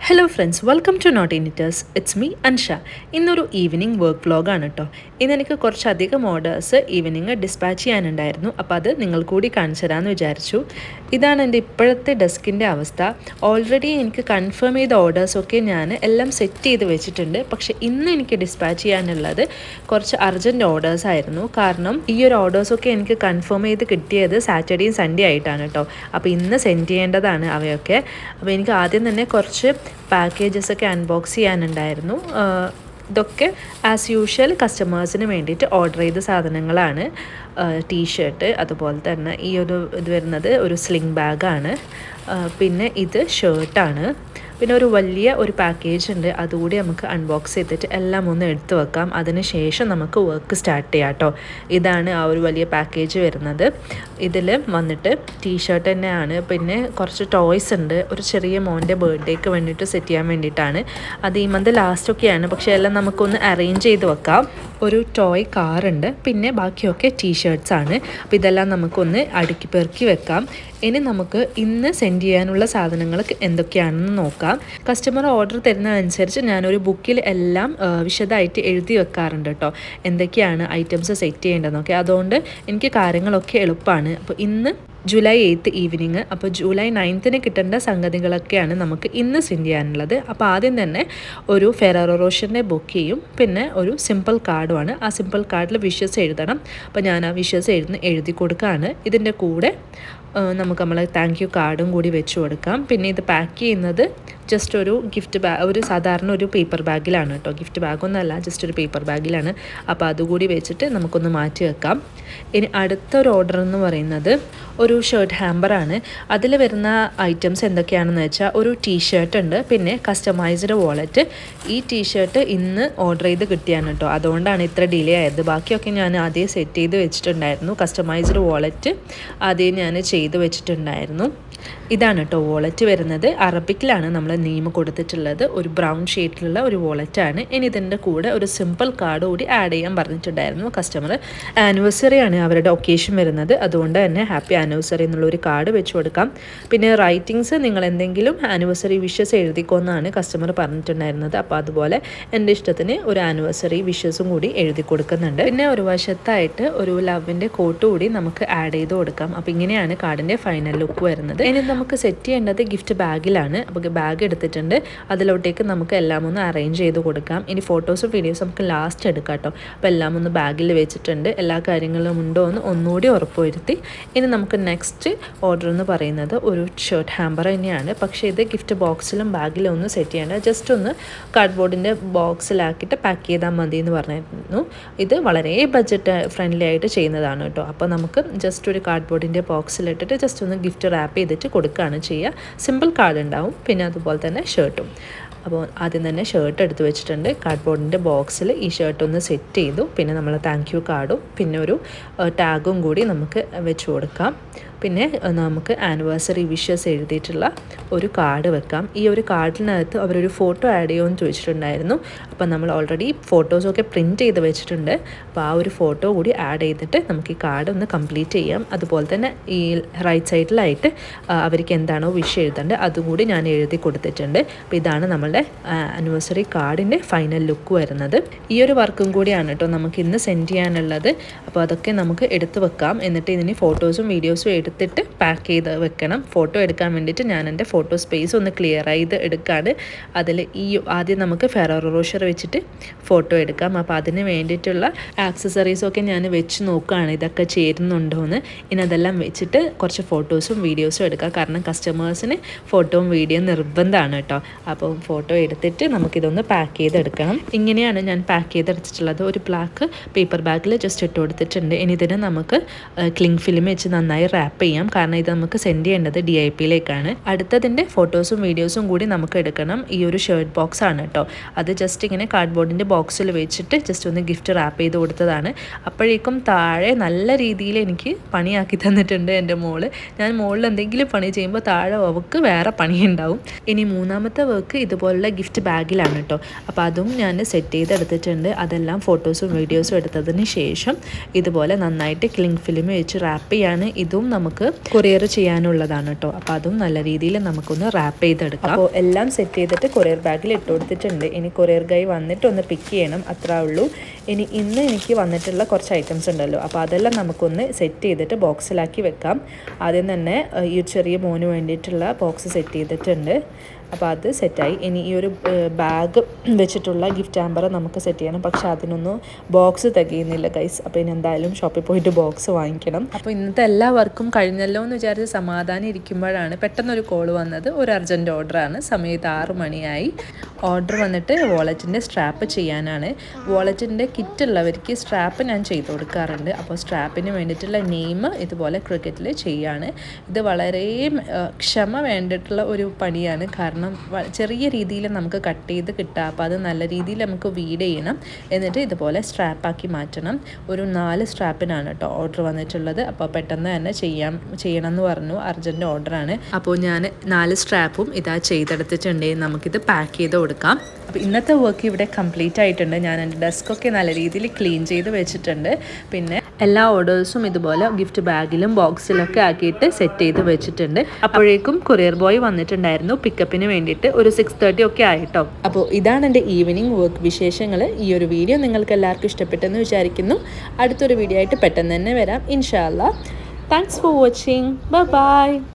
Hello friends, welcome to note initiators. It's me Ansha. ഇന്നൊരു evening work വ്ളോഗാണ് കേട്ടോ. ഇന്നെനിക്ക് കുറച്ചധികം ഓർഡേഴ്സ് ഈവനിങ് ഡിസ്പാച്ച് ചെയ്യാനുണ്ടായിരുന്നു. അപ്പോൾ അത് നിങ്ങൾ കൂടി കാണിച്ചു തരാമെന്ന് വിചാരിച്ചു. ഇതാണ് എൻ്റെ ഇപ്പോഴത്തെ ഡെസ്കിൻ്റെ അവസ്ഥ. ഓൾറെഡി എനിക്ക് കൺഫേം ചെയ്ത ഓർഡേഴ്സൊക്കെ ഞാൻ എല്ലാം സെറ്റ് ചെയ്ത് വെച്ചിട്ടുണ്ട്. പക്ഷേ ഇന്ന് എനിക്ക് ഡിസ്പാച്ച് ചെയ്യാനുള്ളത് കുറച്ച് അർജൻറ്റ് ഓർഡേഴ്സ് ആയിരുന്നു. കാരണം ഈ ഒരു ഓർഡേഴ്സൊക്കെ എനിക്ക് കൺഫേം ചെയ്ത് കിട്ടിയത് സാറ്റർഡേയും സൺഡേ ആയിട്ടാണ് കേട്ടോ. അപ്പോൾ ഇന്ന് സെൻഡ് ചെയ്യേണ്ടതാണ് അവയൊക്കെ. അപ്പോൾ എനിക്ക് ആദ്യം തന്നെ കുറച്ച് പാക്കേജസ് ഒക്കെ അൺബോക്സ് ചെയ്യാനുണ്ടായിരുന്നു. ഇതൊക്കെ ആസ് യൂഷ്വൽ കസ്റ്റമേഴ്സിന് വേണ്ടിയിട്ട് ഓർഡർ ചെയ്ത സാധനങ്ങളാണ്. ടീഷർട്ട്, അതുപോലെ തന്നെ ഈ ഒരു ഇത് വരുന്നത് ഒരു സ്ലിംഗ് ബാഗാണ്. പിന്നെ ഇത് ഷർട്ടാണ്. പിന്നെ ഒരു വലിയ ഒരു പാക്കേജ് ഉണ്ട്, അതുകൂടി നമുക്ക് അൺബോക്സ് ചെയ്തിട്ട് എല്ലാം ഒന്ന് എടുത്തു വെക്കാം. അതിന് ശേഷം നമുക്ക് വർക്ക് സ്റ്റാർട്ട് ചെയ്യാം കേട്ടോ. ഇതാണ് ആ ഒരു വലിയ പാക്കേജ് വരുന്നത്. ഇതിൽ വന്നിട്ട് ടീഷർട്ട് തന്നെയാണ്. പിന്നെ കുറച്ച് ടോയ്സ് ഉണ്ട്, ഒരു ചെറിയ മോൻ്റെ ബർത്ത്ഡേക്ക് വേണ്ടിയിട്ട് സെറ്റ് ചെയ്യാൻ വേണ്ടിയിട്ടാണ്. അത് ഈ മന്ത് ലാസ്റ്റൊക്കെയാണ്, പക്ഷേ എല്ലാം നമുക്കൊന്ന് അറേഞ്ച് ചെയ്ത് വെക്കാം. ഒരു ടോയ് കാറുണ്ട്, പിന്നെ ബാക്കിയൊക്കെ ടീഷർട്ട്സാണ്. അപ്പോൾ ഇതെല്ലാം നമുക്കൊന്ന് അടുക്കി പെറുക്കി വെക്കാം. ഇനി നമുക്ക് ഇന്ന് സെൻഡ് ചെയ്യാനുള്ള സാധനങ്ങൾ എന്തൊക്കെയാണെന്ന് നോക്കാം. കസ്റ്റമർ ഓർഡർ തരുന്നതനുസരിച്ച് ഞാനൊരു ബുക്കിൽ എല്ലാം വിശദമായിട്ട് എഴുതി വെക്കാറുണ്ട് കേട്ടോ, എന്തൊക്കെയാണ് ഐറ്റംസ് സെറ്റ് ചെയ്യേണ്ടതെന്നൊക്കെ. അതുകൊണ്ട് എനിക്ക് കാര്യങ്ങളൊക്കെ എളുപ്പമാണ്. അപ്പോൾ ഇന്ന് ജൂലൈ 8 ഈവനിങ്, അപ്പോൾ ജൂലൈ 9 കിട്ടേണ്ട സംഗതികളൊക്കെയാണ് നമുക്ക് ഇന്ന് സെൻഡ് ചെയ്യാനുള്ളത്. അപ്പോൾ ആദ്യം തന്നെ ഒരു ഫെറാറോ റോഷറിൻ്റെ ബുക്കെയും പിന്നെ ഒരു സിമ്പിൾ കാർഡുമാണ്. ആ സിമ്പിൾ കാർഡിൽ വിഷസ് എഴുതണം. അപ്പോൾ ഞാൻ ആ വിഷസ് എഴുതി കൊടുക്കുകയാണ്. ഇതിൻ്റെ കൂടെ നമുക്ക് നമ്മൾ താങ്ക് യു കാർഡും കൂടി വെച്ച് കൊടുക്കാം. പിന്നെ ഇത് പാക്ക് ചെയ്യുന്നത് ജസ്റ്റ് ഒരു ഗിഫ്റ്റ് ബാഗ്, ഒരു സാധാരണ ഒരു പേപ്പർ ബാഗിലാണ് കേട്ടോ. ഗിഫ്റ്റ് ബാഗൊന്നുമല്ല, ജസ്റ്റ് ഒരു പേപ്പർ ബാഗിലാണ്. അപ്പോൾ അതുകൂടി വെച്ചിട്ട് നമുക്കൊന്ന് മാറ്റി വെക്കാം. ഇനി അടുത്തൊരു ഓർഡർ എന്ന് പറയുന്നത് ഒരു ഷർട്ട് ഹാമ്പറാണ്. അതിൽ വരുന്ന ഐറ്റംസ് എന്തൊക്കെയാണെന്ന് വെച്ചാൽ ഒരു ടീഷർട്ട് ഉണ്ട്, പിന്നെ കസ്റ്റമൈസ്ഡ് വാളറ്റ്. ഈ ടീഷർട്ട് ഇന്ന് ഓർഡർ ചെയ്ത് കിട്ടിയാണ് കേട്ടോ, അതുകൊണ്ടാണ് ഇത്ര ഡിലേ ആയത്. ബാക്കിയൊക്കെ ഞാൻ ആദ്യം സെറ്റ് ചെയ്ത് വെച്ചിട്ടുണ്ടായിരുന്നു. കസ്റ്റമൈസ്ഡ് വാളറ്റ് ആദ്യം ഞാൻ ചെയ്ത് വെച്ചിട്ടുണ്ടായിരുന്നു. ഇതാണ് കേട്ടോ വാളറ്റ് വരുന്നത്. അറബിക്കിലാണ് നമ്മൾ നെയിം കൊടുത്തിട്ടുള്ളത്. ഒരു ബ്രൗൺ ഷെയ്ഡിലുള്ള ഒരു വാളറ്റാണ്. ഇനി ഇതിൻ്റെ കൂടെ ഒരു സിമ്പിൾ കാർഡ് കൂടി ആഡ് ചെയ്യാൻ പറഞ്ഞിട്ടുണ്ടായിരുന്നു കസ്റ്റമർ. ആനിവേഴ്സറി ആണ് അവരുടെ ഒക്കേഷൻ വരുന്നത്, അതുകൊണ്ട് തന്നെ ഹാപ്പി ആനിവേഴ്സറി എന്നുള്ളൊരു കാർഡ് വെച്ച് കൊടുക്കാം. പിന്നെ റൈറ്റിങ്സ് നിങ്ങൾ എന്തെങ്കിലും ആനിവേഴ്സറി വിഷസ് എഴുതിക്കോന്നാണ് കസ്റ്റമർ പറഞ്ഞിട്ടുണ്ടായിരുന്നത്. അപ്പോൾ അതുപോലെ എൻ്റെ ഇഷ്ടത്തിന് ഒരു ആനിവേഴ്സറി വിഷസും കൂടി എഴുതി കൊടുക്കുന്നുണ്ട്. പിന്നെ ഒരു വശത്തായിട്ട് ഒരു ലവിൻ്റെ കോട്ട് കൂടി നമുക്ക് ആഡ് ചെയ്ത് കൊടുക്കാം. അപ്പോൾ ഇങ്ങനെയാണ് കാർഡിൻ്റെ ഫൈനൽ ലുക്ക് വരുന്നത്. ഇനി നമുക്ക് സെറ്റ് ചെയ്യേണ്ടത് ഗിഫ്റ്റ് ബാഗിലാണ്. അപ്പോൾ ബാഗ് എടുത്തിട്ടുണ്ട്, അതിലോട്ടേക്ക് നമുക്ക് എല്ലാം ഒന്ന് അറേഞ്ച് ചെയ്ത് കൊടുക്കാം. ഇനി ഫോട്ടോസും വീഡിയോസും നമുക്ക് ലാസ്റ്റ് എടുക്കാം കേട്ടോ. അപ്പോൾ എല്ലാം ഒന്ന് ബാഗിൽ വെച്ചിട്ടുണ്ട്. എല്ലാ കാര്യങ്ങളും ഉണ്ടോ എന്ന് ഒന്നുകൂടി ഉറപ്പുവരുത്തി. ഇനി നമുക്ക് നെക്സ്റ്റ് ഓർഡർ എന്ന് പറയുന്നത് ഒരു ഷർട്ട് ഹാമ്പർ തന്നെയാണ്. പക്ഷേ ഇത് ഗിഫ്റ്റ് ബോക്സിലും ബാഗിലും ഒന്ന് സെറ്റ് ചെയ്യേണ്ട, ജസ്റ്റ് ഒന്ന് കാർഡ്ബോർഡിൻ്റെ ബോക്സിലാക്കിയിട്ട് പാക്ക് ചെയ്താൽ മതി എന്ന് പറഞ്ഞിരുന്നു. ഇത് വളരെ ബഡ്ജറ്റ് ഫ്രണ്ട്ലി ആയിട്ട് ചെയ്യുന്നതാണ് കേട്ടോ. അപ്പോൾ നമുക്ക് ജസ്റ്റ് ഒരു കാർഡ്ബോർഡിൻ്റെ ബോക്സിലിട്ടിട്ട് ജസ്റ്റ് ഒന്ന് ഗിഫ്റ്റ് റാപ്പ് ചെയ്തിട്ട് കൊടുക്കുകയാണ് ചെയ്യുക. സിമ്പിൾ കാർഡ് ഉണ്ടാവും, പിന്നെ അതുപോലെ തന്നെ ഷർട്ടും. അപ്പോൾ ആദ്യം തന്നെ ഷർട്ട് എടുത്ത് വെച്ചിട്ടുണ്ട്. കാർഡ്ബോർഡിൻ്റെ ബോക്സിൽ ഈ ഷർട്ട് ഒന്ന് സെറ്റ് ചെയ്തു. പിന്നെ നമ്മൾ താങ്ക് യു കാർഡും പിന്നെ ഒരു ടാഗും കൂടി നമുക്ക് വെച്ച് കൊടുക്കാം. പിന്നെ നമുക്ക് ആനിവേഴ്സറി വിഷസ് എഴുതിയിട്ടുള്ള ഒരു കാർഡ് വെക്കാം. ഈ ഒരു കാർഡിനകത്ത് അവരൊരു ഫോട്ടോ ആഡ് ചെയ്യുമെന്ന് ചോദിച്ചിട്ടുണ്ടായിരുന്നു. അപ്പോൾ നമ്മൾ ഓൾറെഡി ഫോട്ടോസൊക്കെ പ്രിൻറ്റ് ചെയ്ത് വെച്ചിട്ടുണ്ട്. അപ്പോൾ ആ ഒരു ഫോട്ടോ കൂടി ആഡ് ചെയ്തിട്ട് നമുക്ക് ഈ കാർഡ് ഒന്ന് കംപ്ലീറ്റ് ചെയ്യാം. അതുപോലെ തന്നെ ഈ റൈറ്റ് സൈഡിലായിട്ട് അവർക്ക് എന്താണോ വിഷ് എഴുതേണ്ടത് അതുകൂടി ഞാൻ എഴുതി കൊടുത്തിട്ടുണ്ട്. അപ്പോൾ ഇതാണ് നമ്മളുടെ ആനിവേഴ്സറി കാർഡിൻ്റെ ഫൈനൽ ലുക്ക് വരുന്നത്. ഈ ഒരു വർക്കും കൂടിയാണ് കേട്ടോ നമുക്ക് ഇന്ന് സെൻഡ് ചെയ്യാനുള്ളത്. അപ്പോൾ അതൊക്കെ നമുക്ക് എടുത്ത് വെക്കാം. എന്നിട്ട് ഇതിന് ഫോട്ടോസും വീഡിയോസും എടുത്തിട്ട് പാക്ക് ചെയ്ത് വെക്കണം. ഫോട്ടോ എടുക്കാൻ വേണ്ടിയിട്ട് ഞാൻ എൻ്റെ ഫോട്ടോ സ്പേസ് ഒന്ന് ക്ലിയർ ചെയ്ത് എടുക്കാണ്. അതിൽ ആദ്യം നമുക്ക് ഫെറാറോ റോഷർ വെച്ചിട്ട് ഫോട്ടോ എടുക്കാം. അപ്പോൾ അതിന് വേണ്ടിയിട്ടുള്ള ആക്സസറീസൊക്കെ ഞാൻ വെച്ച് നോക്കുകയാണ്, ഇതൊക്കെ ചേരുന്നുണ്ടോ എന്ന്. ഇനി അതെല്ലാം വെച്ചിട്ട് കുറച്ച് ഫോട്ടോസും വീഡിയോസും എടുക്കാം. കാരണം കസ്റ്റമേഴ്സിന് ഫോട്ടോയും വീഡിയോ നിർബന്ധമാണ് കേട്ടോ. അപ്പോൾ ഫോട്ടോ എടുത്തിട്ട് നമുക്കിതൊന്ന് പാക്ക് ചെയ്തെടുക്കണം. ഇങ്ങനെയാണ് ഞാൻ പാക്ക് ചെയ്തെടുത്തിട്ടുള്ളത്. ഒരു ബ്ലാക്ക് പേപ്പർ ബാഗിൽ ജസ്റ്റ് ഇട്ട് കൊടുത്തിട്ടുണ്ട്. ഇനി ഇതിന് നമുക്ക് ക്ലിങ് ഫിലിം വെച്ച് നന്നായി റാപ്പ് ചെയ്യാം. കാരണം ഇത് നമുക്ക് സെൻഡ് ചെയ്യേണ്ടത് DIPയിലേക്കാണ്. അടുത്തതിൻ്റെ ഫോട്ടോസും വീഡിയോസും കൂടി നമുക്ക് എടുക്കണം. ഈ ഒരു ഷർട്ട് ബോക്സ് ആണ് കേട്ടോ. അത് ജസ്റ്റ് ഇങ്ങനെ കാർഡ്ബോർഡിൻ്റെ ബോക്സിൽ വെച്ചിട്ട് ജസ്റ്റ് ഒന്ന് ഗിഫ്റ്റ് റാപ്പ് ചെയ്ത് കൊടുത്തതാണ്. അപ്പോഴേക്കും താഴെ നല്ല രീതിയിൽ എനിക്ക് പണിയാക്കി തന്നിട്ടുണ്ട് എൻ്റെ മോള്. ഞാൻ മുകളിൽ എന്തെങ്കിലും പണി ചെയ്യുമ്പോൾ താഴെ അവൾക്ക് വേറെ പണിയുണ്ടാവും. ഇനി മൂന്നാമത്തെ വർക്ക് ഇതുപോലെ ഇതുപോലുള്ള ഗിഫ്റ്റ് ബാഗിലാണ് കേട്ടോ. അപ്പോൾ അതും ഞാൻ സെറ്റ് ചെയ്തെടുത്തിട്ടുണ്ട്. അതെല്ലാം ഫോട്ടോസും വീഡിയോസും എടുത്തതിന് ശേഷം ഇതുപോലെ നന്നായിട്ട് ക്ലിങ് ഫിലിം വെച്ച് റാപ്പ് ചെയ്യാണ്. ഇതും നമുക്ക് കൊറിയർ ചെയ്യാനുള്ളതാണ് കേട്ടോ. അപ്പോൾ അതും നല്ല രീതിയിൽ നമുക്കൊന്ന് റാപ്പ് ചെയ്തെടുക്കാം. അപ്പോൾ എല്ലാം സെറ്റ് ചെയ്തിട്ട് കൊറിയർ ബാഗിൽ ഇട്ട് കൊടുത്തിട്ടുണ്ട്. ഇനി കൊറിയർ ഗൈ വന്നിട്ട് ഒന്ന് പിക്ക് ചെയ്യണം, അത്രേ ഉള്ളൂ. ഇനി ഇന്ന് എനിക്ക് വന്നിട്ടുള്ള കുറച്ച് ഐറ്റംസ് ഉണ്ടല്ലോ, അപ്പോൾ അതെല്ലാം നമുക്കൊന്ന് സെറ്റ് ചെയ്തിട്ട് ബോക്സിലാക്കി വെക്കാം. ആദ്യം തന്നെ ഈ ചെറിയ മോന് വേണ്ടിയിട്ടുള്ള ബോക്സ് സെറ്റ് ചെയ്തിട്ടുണ്ട്. അപ്പോൾ അത് സെറ്റായി. ഇനി ഈ ഒരു ബാഗ് വെച്ചിട്ടുള്ള ഗിഫ്റ്റ് ഹാമ്പർ നമുക്ക് സെറ്റ് ചെയ്യണം. പക്ഷേ അതിനൊന്നും ബോക്സ് തികയുന്നില്ല ഗൈസ്. അപ്പോൾ ഇനി എന്തായാലും ഷോപ്പിൽ പോയിട്ട് ബോക്സ് വാങ്ങിക്കണം. അപ്പോൾ ഇന്നത്തെ എല്ലാ വർക്കും കഴിഞ്ഞല്ലോ എന്ന് വിചാരിച്ച് സമാധാനം ഇരിക്കുമ്പോഴാണ് പെട്ടെന്നൊരു കോൾ വന്നത്. ഒരു അർജൻറ്റ് ഓർഡറാണ്. സമയത്ത് 6 മണിയായി. ഓർഡർ വന്നിട്ട് വാളറ്റിൻ്റെ സ്ട്രാപ്പ് ചെയ്യാനാണ്. വാളറ്റിൻ്റെ കിറ്റുള്ളവർക്ക് സ്ട്രാപ്പ് ഞാൻ ചെയ്ത് കൊടുക്കാറുണ്ട്. അപ്പോൾ സ്ട്രാപ്പിന് വേണ്ടിയിട്ടുള്ള നെയിം ഇതുപോലെ ക്രിക്കറ്റിൽ ചെയ്യാണ്. ഇത് വളരെ ക്ഷമ വേണ്ടിയിട്ടുള്ള ഒരു പണിയാണ്. കാരണം ചെറിയ രീതിയിൽ നമുക്ക് കട്ട് ചെയ്ത് കിട്ടുക. അപ്പോൾ അത് നല്ല രീതിയിൽ നമുക്ക് വീഡ് ചെയ്യണം. എന്നിട്ട് ഇതുപോലെ സ്ട്രാപ്പാക്കി മാറ്റണം. ഒരു 4 സ്ട്രാപ്പിനാണ് കേട്ടോ ഓർഡർ വന്നിട്ടുള്ളത്. അപ്പോൾ പെട്ടെന്ന് തന്നെ ചെയ്യണം എന്ന് പറഞ്ഞു. അർജൻറ്റ് ഓർഡറാണ്. അപ്പോൾ ഞാൻ 4 സ്ട്രാപ്പും ഇതാ ചെയ്തെടുത്തിട്ടുണ്ട്. നമുക്കിത് പാക്ക് ചെയ്ത് കൊടുക്കാം. അപ്പോൾ ഇന്നത്തെ വർക്ക് ഇവിടെ കംപ്ലീറ്റ് ആയിട്ടുണ്ട്. ഞാൻ എൻ്റെ ഡെസ്കൊക്കെ നല്ല രീതിയിൽ ക്ലീൻ ചെയ്ത് വെച്ചിട്ടുണ്ട്. പിന്നെ എല്ലാ ഓർഡേഴ്സും ഇതുപോലെ ഗിഫ്റ്റ് ബാഗിലും ബോക്സിലൊക്കെ ആക്കിയിട്ട് സെറ്റ് ചെയ്ത് വെച്ചിട്ടുണ്ട്. അപ്പോഴേക്കും കൊറിയർ ബോയ് വന്നിട്ടുണ്ടായിരുന്നു പിക്കപ്പിന് വേണ്ടിയിട്ട്. ഒരു 6:30 ഒക്കെ ആയിട്ടോ. അപ്പോൾ ഇതാണ് എൻ്റെ ഈവനിങ് വർക്ക് വിശേഷങ്ങൾ. ഈ ഒരു വീഡിയോ നിങ്ങൾക്ക് എല്ലാവർക്കും ഇഷ്ടപ്പെട്ടെന്ന് വിചാരിക്കുന്നു. അടുത്തൊരു വീഡിയോ ആയിട്ട് പെട്ടെന്ന് തന്നെ വരാം ഇൻഷാ അല്ലാ. Thanks for watching. ബൈ.